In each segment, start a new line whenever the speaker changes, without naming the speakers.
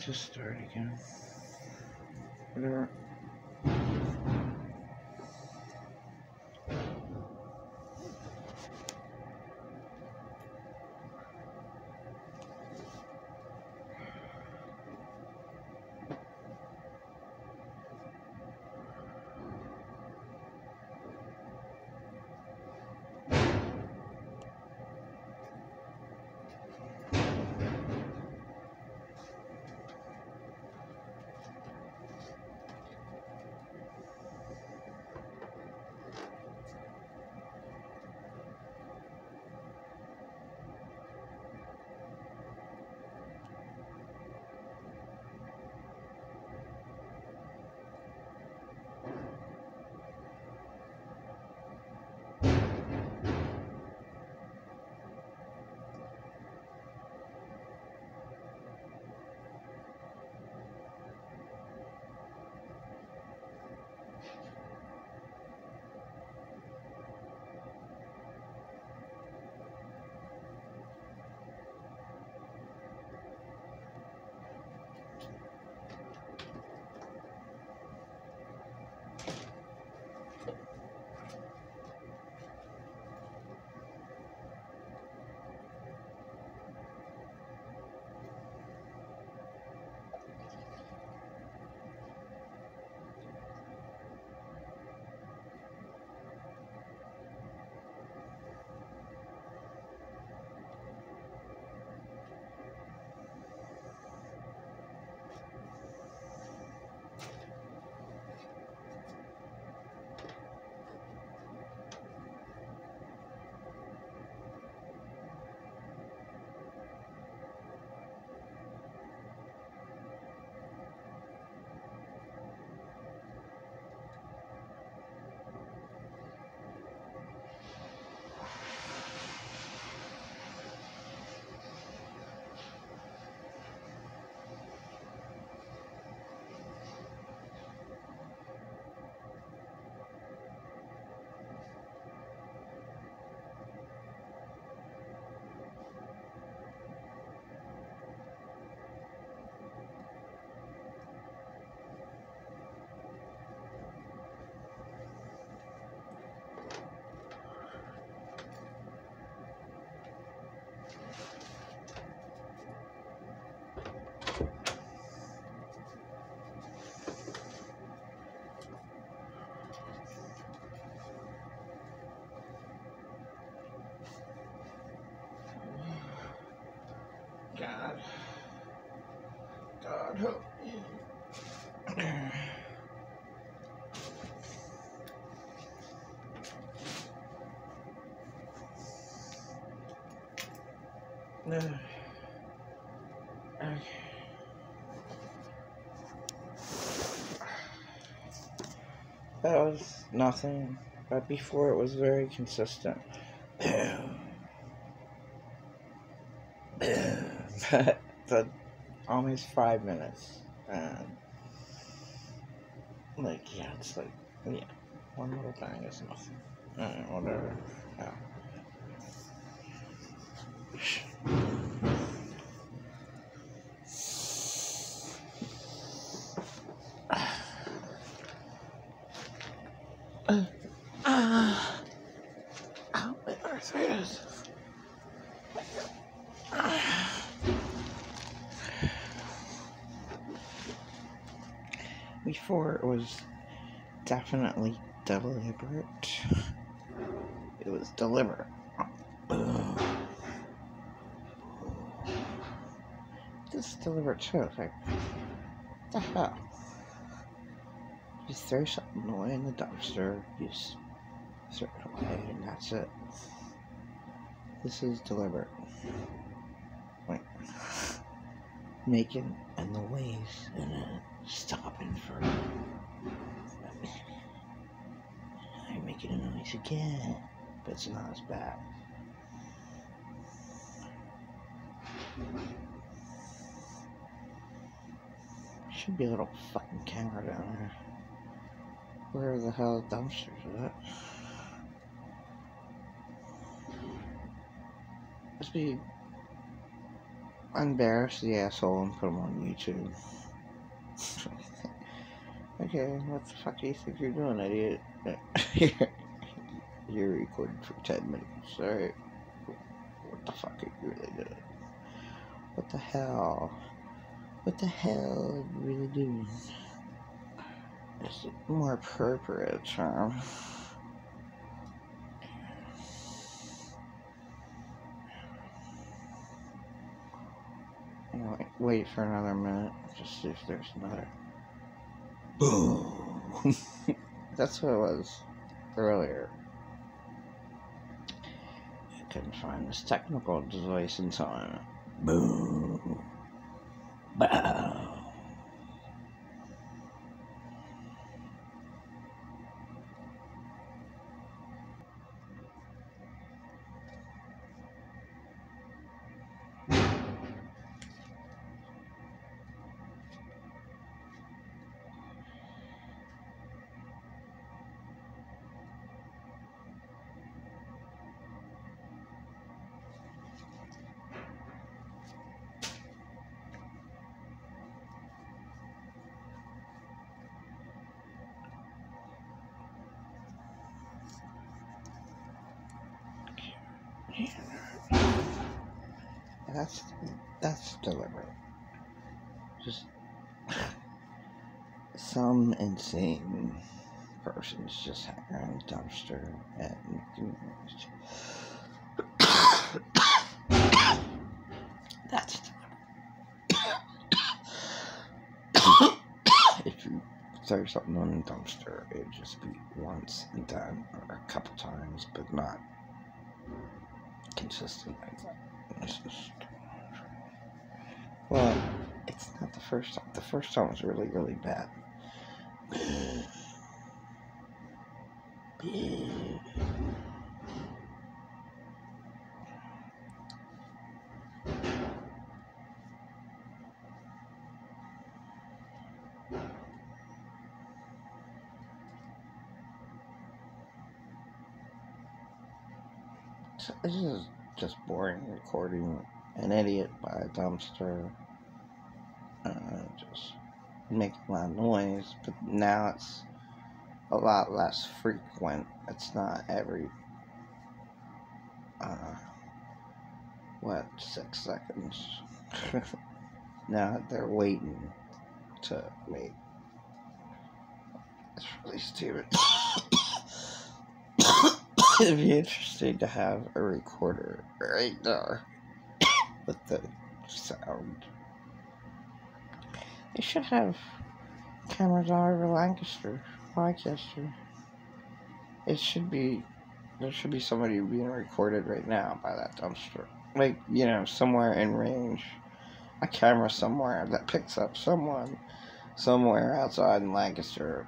Just start again. Whatever. God help me. Okay. That was nothing, but before it was very consistent. But almost 5 minutes, and like, yeah, it's like, yeah, one little bang is nothing. Whatever. Yeah. Ow, my arthritis. Before it was definitely deliberate. It was deliberate. This deliberate too. Like, what the hell? Just throw something away in the dumpster, just throw it away, and that's it. This is deliberate. Like, making and the waves, and then stopping for a minute. I'm making a noise again, but it's not as bad. Should be a little fucking camera down there. Where the hell the dumpsters are at? Must be embarrass the asshole and put him on YouTube. Okay, what the fuck do you think you're doing, idiot? You're recorded for 10 minutes, alright? What the fuck are you really doing? What the hell? What the hell are you really doing? Is it more appropriate term? Anyway, wait for another minute. Just see if there's another. Boom! That's what it was earlier. I couldn't find this technical device in time. Boom! Bow! That's deliberate. Just some insane person's just hanging around a dumpster and making noise. That's deliberate. If you throw something on a dumpster, it'd just be once and done, or a couple times, but not consistent like that. Well, it's not the first time. The first time was really, really bad. So this is just boring recording an idiot by a dumpster. Just making a lot of noise, but now it's a lot less frequent. It's not every 6 seconds. Now they're waiting to wait. It's really stupid. It'd be interesting to have a recorder right there with the sound. They should have cameras all over Lancaster. There should be somebody being recorded right now by that dumpster. Like, somewhere in range. A camera somewhere that picks up someone somewhere outside in Lancaster.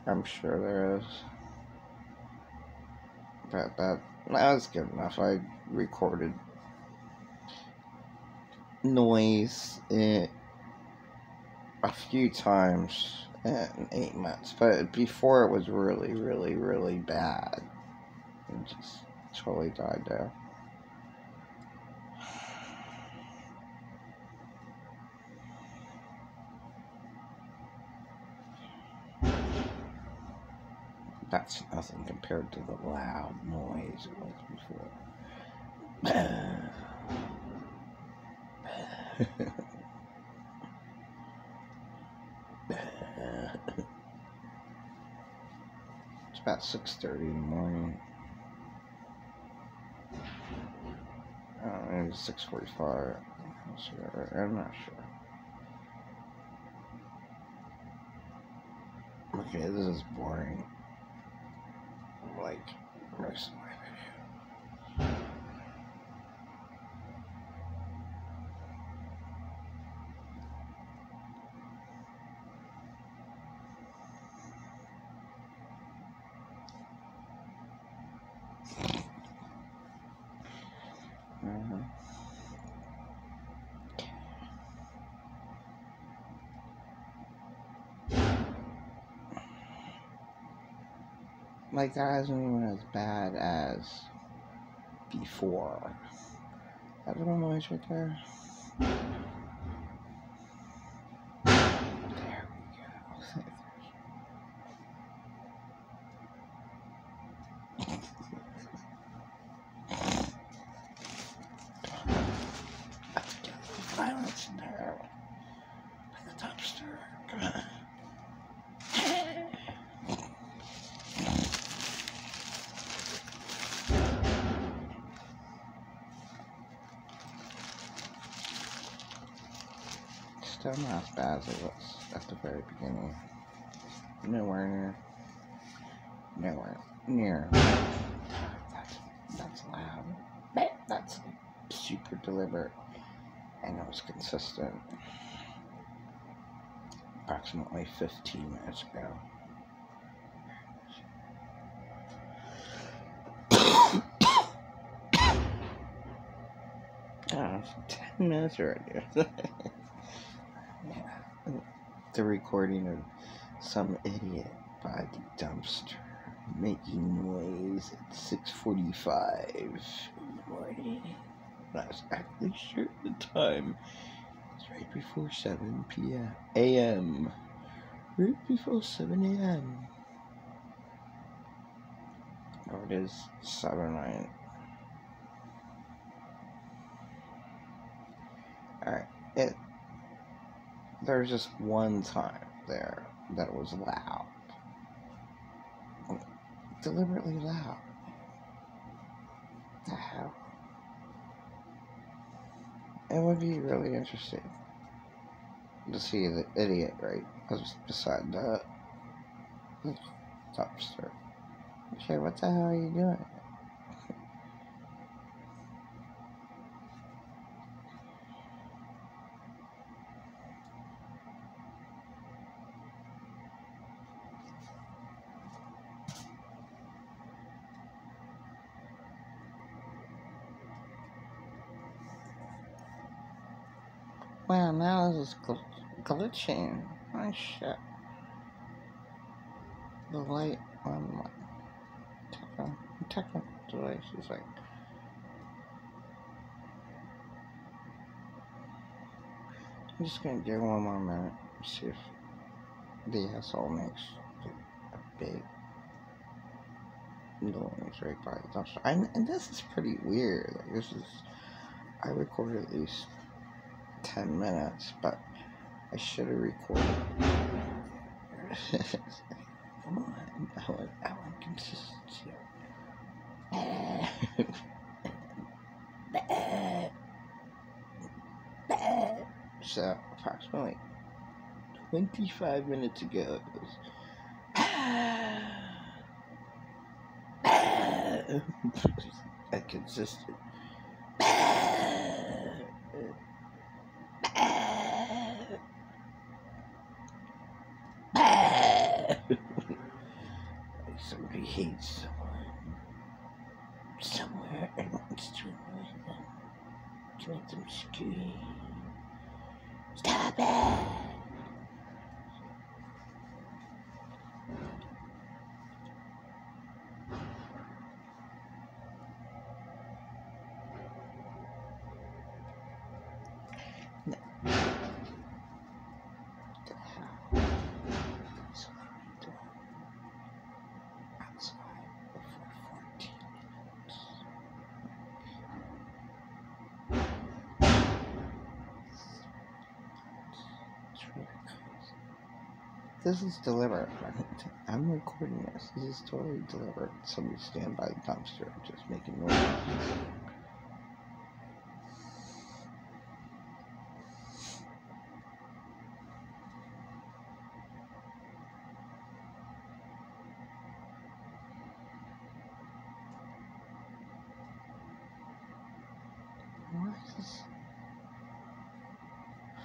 I'm sure there is. But that was good enough. I recorded noise a few times in 8 months, but before it was really, really, really bad. It just totally died down. That's nothing compared to the loud noise it was before. It's about 6:30 in the morning. Maybe 6:45. I'm not sure. Okay, this is boring. Like most of my video. Like, that isn't even as bad as before. That little noise right there. There we go. Violence in there. Like the dumpster. Come on. Still not as bad as it was at the very beginning. Nowhere near. That's loud. That's super deliberate. And it was consistent. Approximately 15 minutes ago. 10 minutes already. Yeah. The recording of some idiot by the dumpster making noise at 6:45 in the morning. Not exactly sure the time. It's right before 7 p.m. a.m. Right before 7 a.m. Oh, it is 7:09. Alright, there was just one time there that was loud. Deliberately loud. The hell? It would be really interesting to see the idiot right beside the dumpster. Okay, what the hell are you doing? Wow, now this is glitching. Oh shit. The light on my technical device is like... I'm just gonna give one more minute, see if the asshole makes a big noise right by the dumpster. And this is pretty weird. Like, I recorded at least 10 minutes, but I should have recorded. Come on, I want consistency. So, approximately 25 minutes ago, it was that consistent. Like somebody hates someone somewhere and wants to annoy them, to make them scream. Stop it! No. What the hell? So outside before 14 minutes. It's really crazy. This is deliberate. I'm recording this. This is totally deliberate. Somebody stand by the dumpster and just making noise. What is this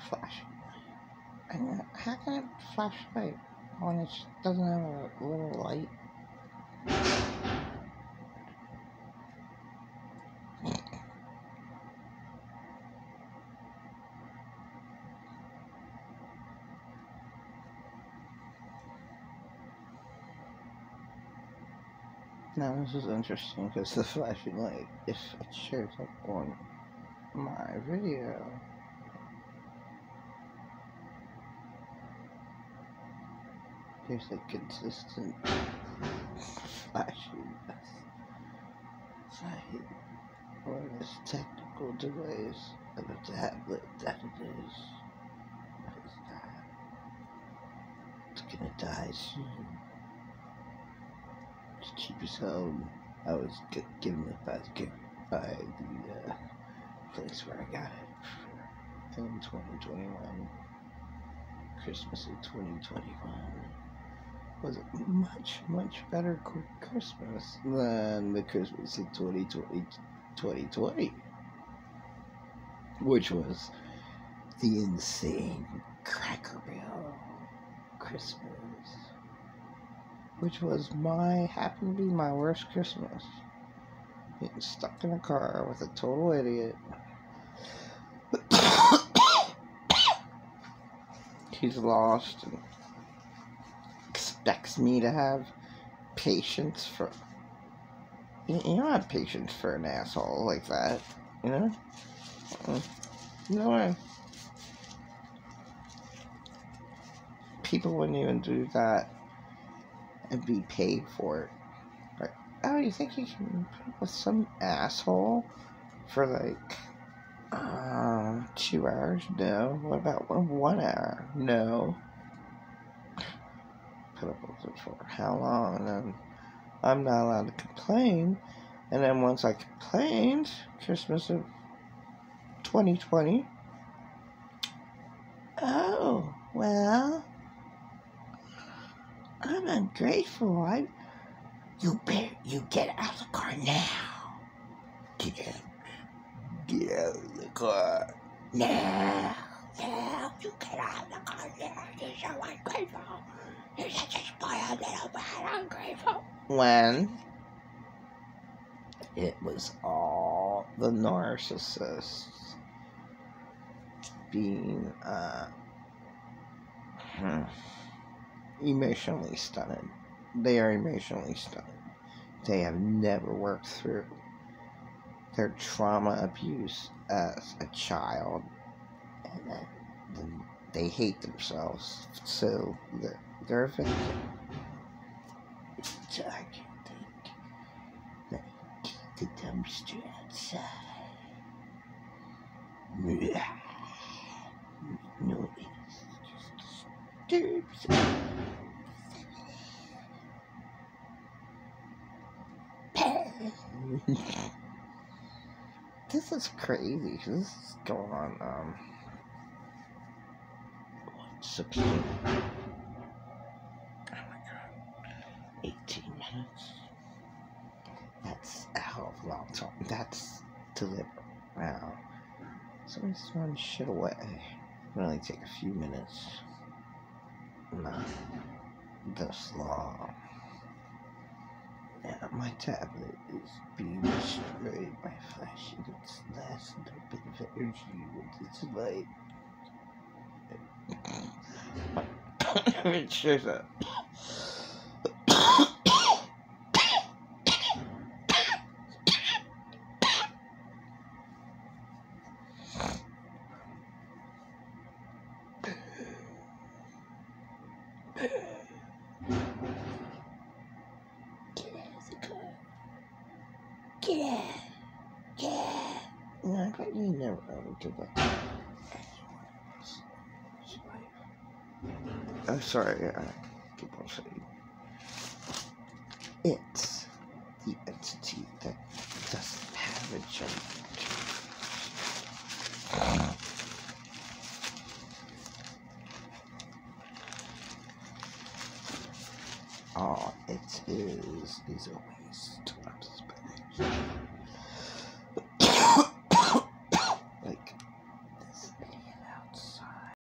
flashing light? I mean, how can I have a flashlight when it doesn't have a little light? Now this is interesting because the flashing light, if it shares up on my video. Here's a consistent flashing site. One of those technical delays of a tablet that it is. What is that? It's gonna die soon. Just keep us home. I was given it by the place where I got it in 2021. Christmas of 2021 was a much, much better Christmas than the Christmas of 2020, which was the insane Cracker Barrel Christmas, which happened to be my worst Christmas. Getting stuck in a car with a total idiot. He's lost and expects me to have patience for... You don't have patience for an asshole like that, you know? No way. People wouldn't even do that and be paid for it. Like, oh, you think you can put up with some asshole for like 2 hours? No. What about 1 hour? No. Put up with it for how long? And then I'm not allowed to complain. And then once I complained, Christmas of 2020. Oh, well, I'm ungrateful. You get out of the car now. Get out of the car now. Now, you get out of the car now. You're so ungrateful. You're such a spoiled little brat, ungrateful. When it was all the narcissists being emotionally stunted. They are emotionally stunted. They have never worked through their trauma abuse as a child, and then they hate themselves, so they're a victim. So I can think, let me get the dumpster outside. No, it's just disturbs. This is crazy. This is going on 16. Oh my god. 18 minutes. That's a hell of a long time. That's deliberate. Wow. Somebody's throwing shit away. It'll only take a few minutes. Not this long. Now my tablet is being destroyed by flashing its last little bit of energy with its light. It shows up. No, but you never ever do that. I'm sorry, I keep on saying. It's the entity that doesn't have a gender. All it is a waste of space.